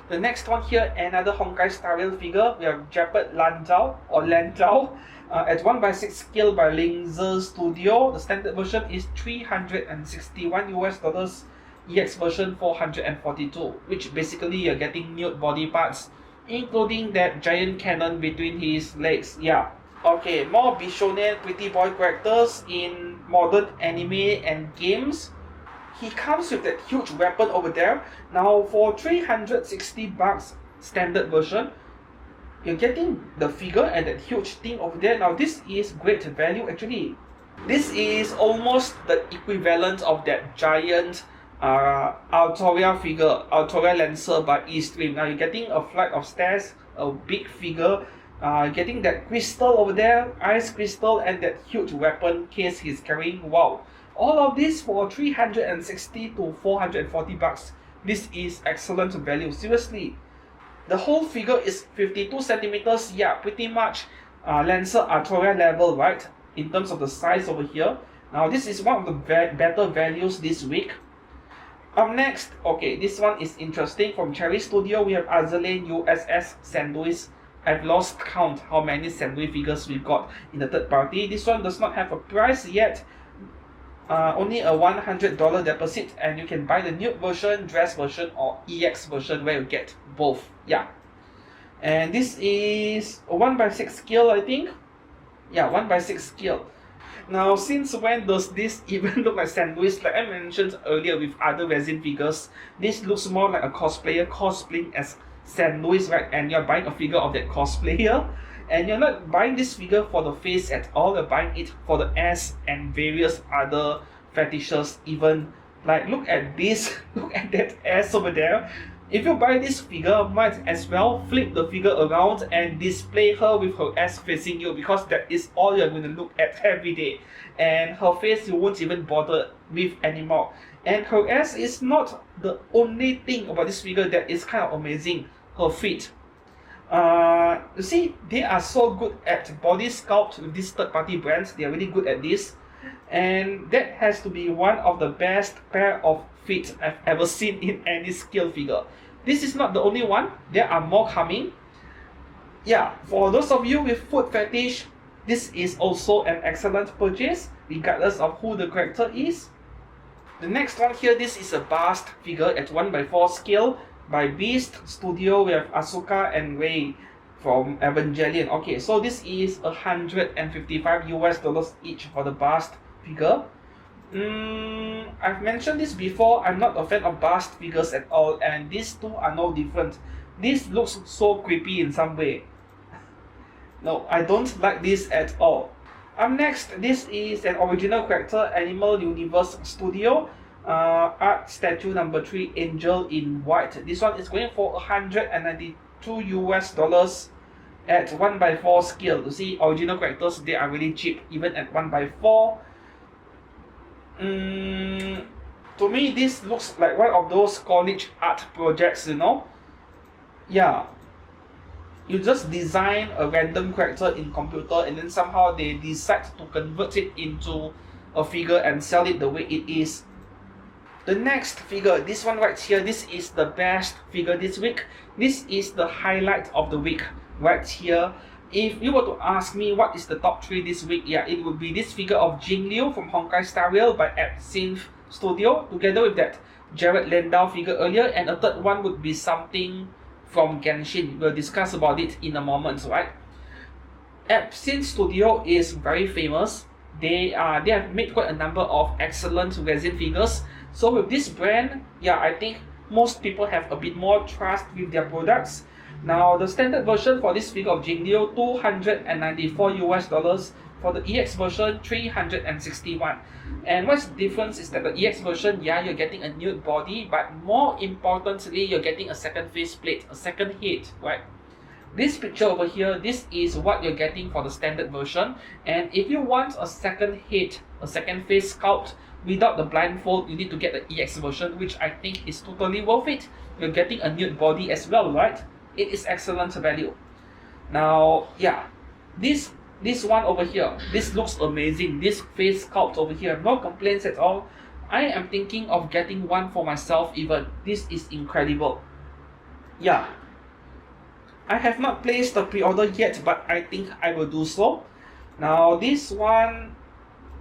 The next one here, another Honkai Star Rail figure. We have Japet Lanzhao or Lanzhao at 1/6 scale by Lingzi Studio. The standard version is 361 US dollars. EX version 442, which basically you're getting nude body parts, including that giant cannon between his legs. Yeah. Okay, more Bishonen pretty boy characters in modern anime and games. He comes with that huge weapon over there. Now for 360 bucks standard version, you're getting the figure and that huge thing over there. Now this is great value actually. This is almost the equivalent of that giant Altoria figure, Altoria Lancer by E-Stream. Now you're getting a flight of stairs, a big figure, getting that crystal over there, ice crystal, and that huge weapon case he's carrying. Wow. All of this for 360 to 440 bucks. This is excellent value, seriously. The whole figure is 52 centimeters, yeah, pretty much Lancer Altoria level, right? In terms of the size over here. Now this is one of the better values this week. Up next, okay, this one is interesting. From Cherry Studio, we have Azalane USS Sandwich. I've lost count how many Sandwich figures we got in the third party. This one does not have a price yet. Only a $100 deposit, and you can buy the nude version, dress version, or EX version where you get both. Yeah. And this is a 1/6 scale, I think. Yeah, 1/6 scale. Now, since when does this even look like Sandwich? Like I mentioned earlier with other resin figures, this looks more like a cosplayer cosplaying as Sandwich, right? And you're buying a figure of that cosplayer. And you're not buying this figure for the face at all, you're buying it for the ass and various other fetishes even. Like, look at this, look at that ass over there. If you buy this figure, might as well flip the figure around and display her with her ass facing you, because that is all you're going to look at every day. And her face you won't even bother with anymore. And her ass is not the only thing about this figure that is kind of amazing. Her feet. You see, they are so good at body sculpt with these third-party brands. They are really good at this. And that has to be one of the best pair of feet I've ever seen in any scale figure. This is not the only one. There are more coming. Yeah, for those of you with foot fetish, this is also an excellent purchase, regardless of who the character is. The next one here, this is a bust figure at 1/4 scale by Beast Studio. We have Asuka and Rei from Evangelion. Okay, so this is $155 US each for the bust figure. I've mentioned this before, I'm not a fan of bust figures at all, and these two are no different. This looks so creepy in some way. No, I don't like this at all. Next, this is an original character, Animal Universe Studio. Art statue number 3, Angel in White. This one is going for $192 US at 1/4 scale. You see, original characters, they are really cheap, even at 1/4. To me, this looks like one of those college art projects, you know? Yeah. You just design a random character in computer and then somehow they decide to convert it into a figure and sell it the way it is. The next figure, this one right here, this is the best figure this week. This is the highlight of the week right here. If you were to ask me what is the top 3 this week, yeah, it would be this figure of Jing Liu from Honkai Star Rail by Synth Studio, together with that Jared Landau figure earlier, and a third one would be something from Genshin. We'll discuss about it in a moment, right? Epson Studio is very famous. They have made quite a number of excellent resin figures. So with this brand, yeah, I think most people have a bit more trust with their products. Now the standard version for this figure of Jingliu, $294 for the EX version, 361. And what's the difference is that the EX version, yeah, you're getting a nude body, but more importantly, you're getting a second faceplate, a second head, right? This picture over here, this is what you're getting for the standard version. And if you want a second head, a second face sculpt without the blindfold, you need to get the EX version, which I think is totally worth it. You're getting a nude body as well, right? It is excellent value. Now, yeah, this one over here, this looks amazing. This face sculpt over here, no complaints at all. I am thinking of getting one for myself even. This is incredible. Yeah, I have not placed the pre-order yet, but I think I will do so. Now this one,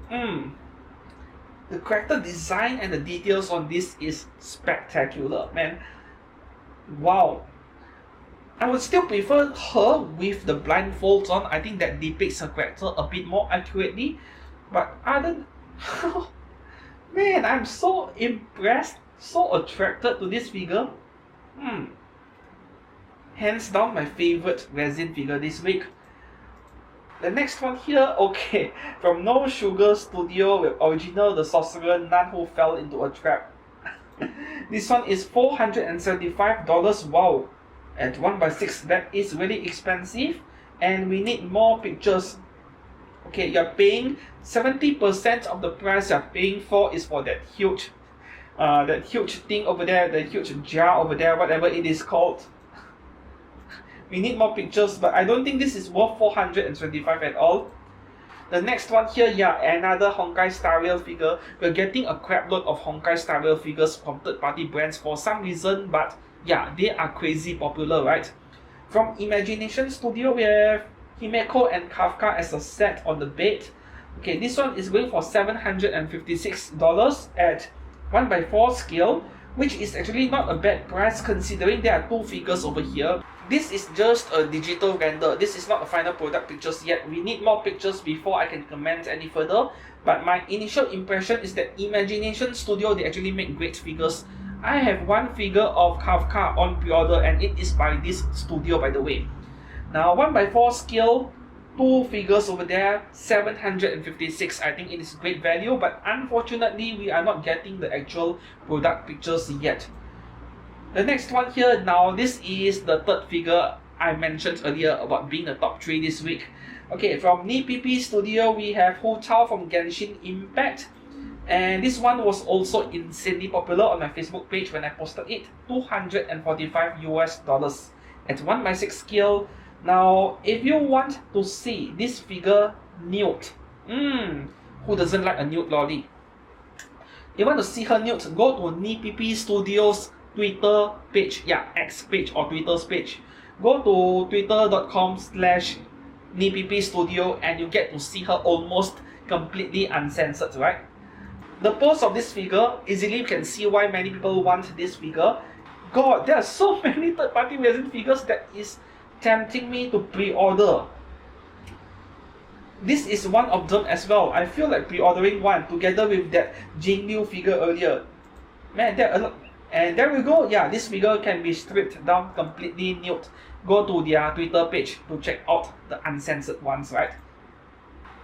the character design and the details on this is spectacular, man. Wow. I would still prefer her with the blindfolds on. I think that depicts her character a bit more accurately. But other man, I'm so impressed, so attracted to this figure. Hands down my favorite resin figure this week. The next one here, okay, from No Sugar Studio with original The Sorcerer Nun Who Fell into a Trap. This one is $475. Wow. At 1x6, that is really expensive, and we need more pictures. Okay, you're paying 70% of the price you're paying for is for that huge thing over there, the huge jar over there, whatever it is called. We need more pictures, but I don't think this is worth $425 at all. The next one here, yeah, another Honkai Star Rail figure. We're getting a crapload of Honkai Star Rail figures from third-party brands for some reason, but yeah, they are crazy popular, right? From Imagination Studio, we have Himeko and Kafka as a set on the bed. Okay, this one is going for $756 at 1x4 scale, which is actually not a bad price considering there are two figures over here. This is just a digital render. This is not the final product pictures yet. We need more pictures before I can comment any further. But my initial impression is that Imagination Studio, they actually make great figures. I have one figure of Kafka on pre-order, and it is by this studio, by the way. Now 1x4 scale, two figures over there, $756. I think it is great value, but unfortunately we are not getting the actual product pictures yet. The next one here, now this is the third figure I mentioned earlier about being the top 3 this week. Okay, from NiPP Studio, we have Hutao from Genshin Impact. And this one was also insanely popular on my Facebook page when I posted it. $245 at 1x6 scale. Now, if you want to see this figure nude, who doesn't like a nude lolly? You want to see her nude, go to NiPP Studios Twitter page, yeah, X page or Twitter's page. Go to twitter.com/NiPP Studio and you get to see her almost completely uncensored, right? The pose of this figure, easily you can see why many people want this figure. God, there are so many third-party resin figures that is tempting me to pre-order. This is one of them as well. I feel like pre-ordering one together with that Jingliu figure earlier. Man, there are a lot. And there we go. Yeah, this figure can be stripped down completely nude. Go to their Twitter page to check out the uncensored ones, right?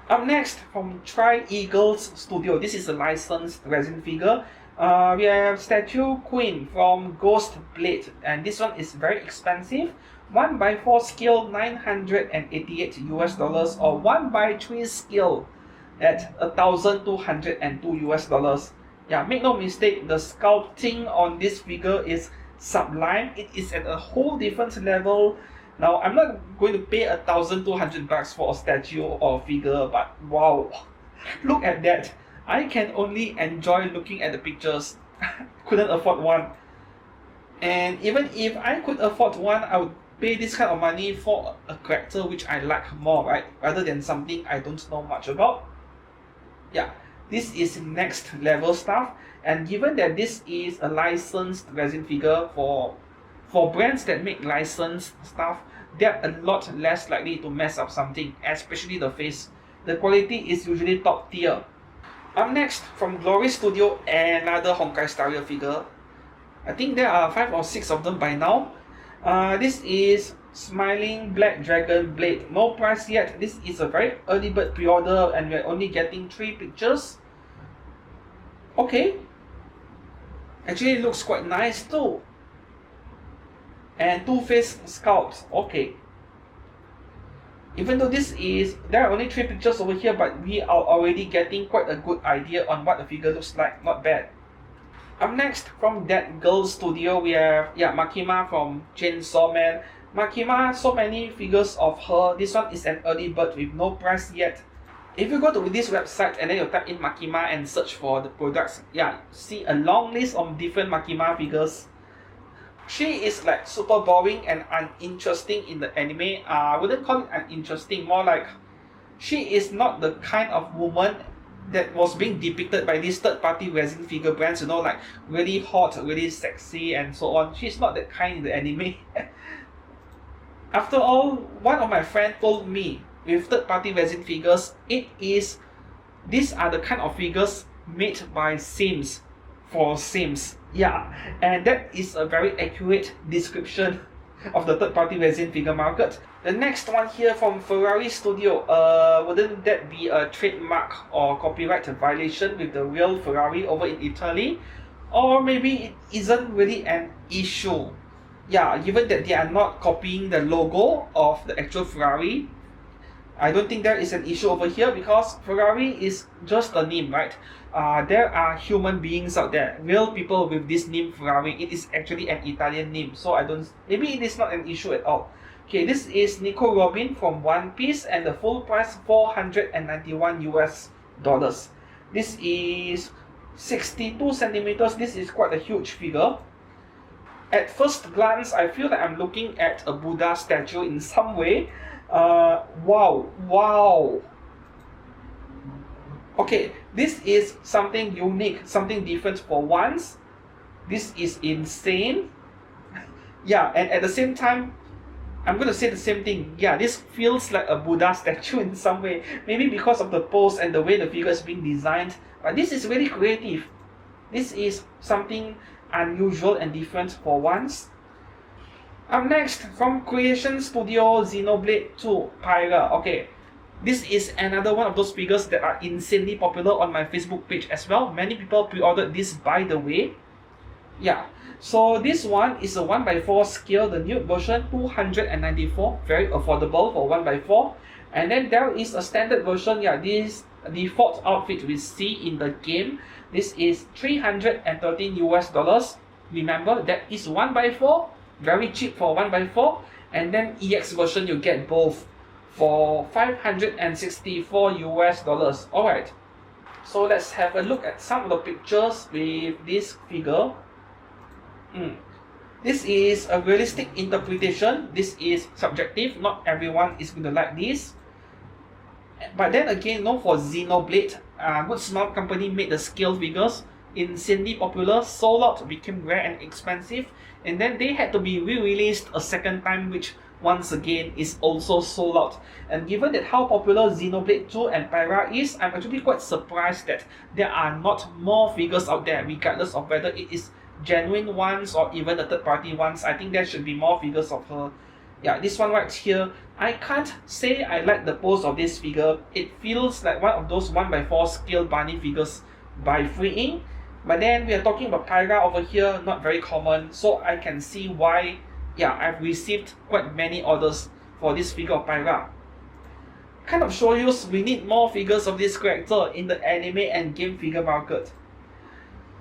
Up next, from Tri-Eagles Studio. This is a licensed resin figure. We have Statue Queen from Ghost Blade, and this one is very expensive. 1x4 scale, $988 or 1x3 scale at $1,202. Yeah, make no mistake, the sculpting on this figure is sublime. It is at a whole different level. Now, I'm not going to pay $1,200 for a statue or a figure, but wow, look at that. I can only enjoy looking at the pictures. Couldn't afford one. And even if I could afford one, I would pay this kind of money for a character which I like more, right? Rather than something I don't know much about. Yeah, This is next level stuff, and given that this is a licensed resin figure for brands that make licensed stuff, they're a lot less likely to mess up something, especially the face. The quality is usually top tier. Up next, from Glory Studio, another Honkai Star Rail figure. I think there are 5 or 6 of them by now. This is Smiling Black Dragon Blade. No price yet. This is a very early bird pre-order and we're only getting 3 pictures. Okay. Actually, it looks quite nice too. And 2 face sculpts. Okay. Even though there are only 3 pictures over here, but we are already getting quite a good idea on what the figure looks like. Not bad. Up next, from That Girl Studio, we have Makima from Chainsaw Man. Makima, so many figures of her. This one is an early bird with no price yet. If you go to this website and then you type in Makima and search for the products, see a long list of different Makima figures. She is like super boring and uninteresting in the anime. I wouldn't call it uninteresting, more like she is not the kind of woman that was being depicted by these third-party resin figure brands, you know, like really hot, really sexy and so on. She's not that kind in the anime. After all, one of my friends told me, with third-party resin figures, these are the kind of figures made by Sims for Sims. Yeah, and that is a very accurate description of the third-party resin figure market. The next one here from Ferrari Studio, wouldn't that be a trademark or copyright violation with the real Ferrari over in Italy? Or maybe it isn't really an issue. Yeah, given that they are not copying the logo of the actual Ferrari, I don't think there is an issue over here because Ferrari is just a name, right? There are human beings out there, real people with this name Ferrari. It is actually an Italian name, so maybe it is not an issue at all. Okay, this is Nico Robin from One Piece and the full price $491 US. This is 62 centimeters. This is quite a huge figure. At first glance, I feel like I'm looking at a Buddha statue in some way. Wow. Okay, this is something unique, something different for once. This is insane. Yeah, and at the same time, I'm going to say the same thing. Yeah, this feels like a Buddha statue in some way. Maybe because of the pose and the way the figure is being designed. But this is really creative. This is something unusual and different for once. Up next, from Creation Studio, Xenoblade 2 Pyra. Okay, this is another one of those figures that are insanely popular on my Facebook page as well. Many people pre-ordered this, by the way. Yeah, so this one is a 1x4 scale, the nude version, $294, very affordable for 1x4. And then there is a standard version, this default outfit we see in the game. This is $313 US. Remember, that is 1x4, very cheap for 1x4. And then EX version, you get both for $564 US. Alright, so let's have a look at some of the pictures with this figure. This is a realistic interpretation. This is subjective. Not everyone is going to like this. But then again, for Xenoblade, Good Smile Company made the scale figures insanely popular, sold out, became rare and expensive, and then they had to be re-released a second time, which once again is also sold out. And given that how popular Xenoblade 2 and Pyra is, I'm actually quite surprised that there are not more figures out there, regardless of whether it is genuine ones or even the third-party ones. I think there should be more figures of her. Yeah, this one right here, I can't say I like the pose of this figure. It feels like one of those 1x4 scale bunny figures by Freeing. But then we are talking about Pyra over here, not very common, so I can see why I've received quite many orders for this figure of Pyra. Kind of shows we need more figures of this character in the anime and game figure market.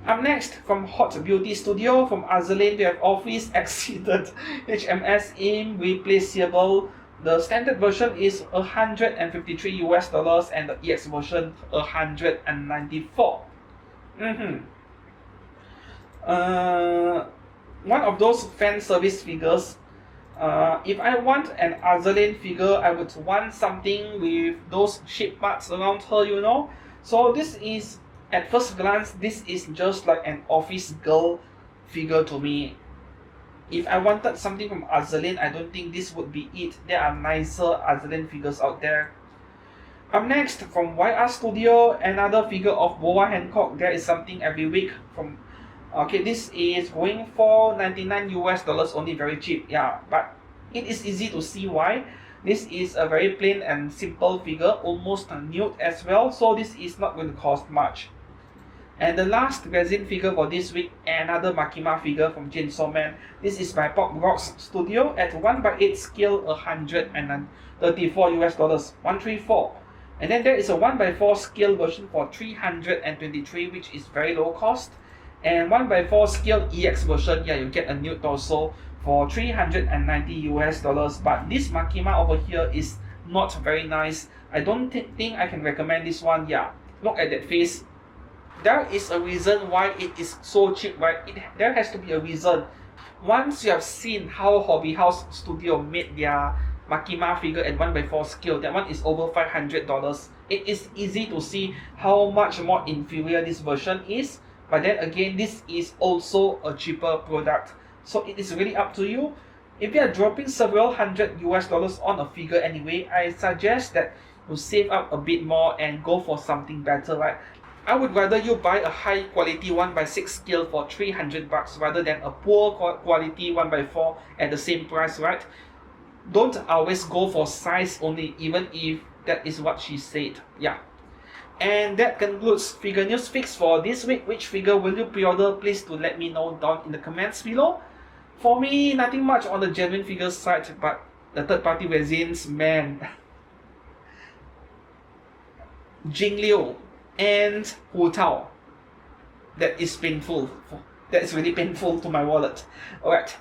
Up next, from Hot Beauty Studio, from Azalane, we have Office Accident HMS Irreplaceable. The standard version is $153 US and the EX version $194. One of those fan service figures. If I want an Azalane figure, I would want something with those shape parts around her, So this is, at first glance, this is just like an office girl figure to me. If I wanted something from Azalin, I don't think this would be it. There are nicer Azalin figures out there. Up next, from YR Studio, another figure of Boa Hancock. There is something every week from. Okay, this is going for $99 only, very cheap. Yeah, but it is easy to see why. This is a very plain and simple figure, almost nude as well, so this is not going to cost much. And the last resin figure for this week, another Makima figure from Chainsaw Man. This is by Pop Rocks Studio at 1/8 scale, $134, 134. And then there is a 1/4 scale version for $323, which is very low cost. And 1/4 scale EX version, yeah, you get a nude torso for $390. But this Makima over here is not very nice. I don't think I can recommend this one. Yeah, look at that face. There is a reason why it is so cheap, right? There has to be a reason. Once you have seen how Hobby House Studio made their Makima figure at 1/4 scale, that one is over $500. It is easy to see how much more inferior this version is. But then again, this is also a cheaper product. So it is really up to you. If you are dropping several $100 on a figure anyway, I suggest that you save up a bit more and go for something better, right? I would rather you buy a high quality 1/6 scale for $300 rather than a poor quality 1/4 at the same price, right? Don't always go for size only, even if that is what she said. Yeah. And that concludes Figure News Fix for this week. Which figure will you pre-order? Please do let me know down in the comments below. For me, nothing much on the genuine figures side, but the third-party resins, man. Jingliu and Hutao. That is painful. That is really painful to my wallet. Alright.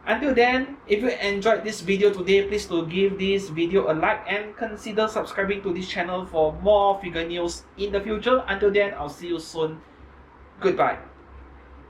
Until then, if you enjoyed this video today, please do give this video a like and consider subscribing to this channel for more figure news in the future. Until then, I'll see you soon. Goodbye.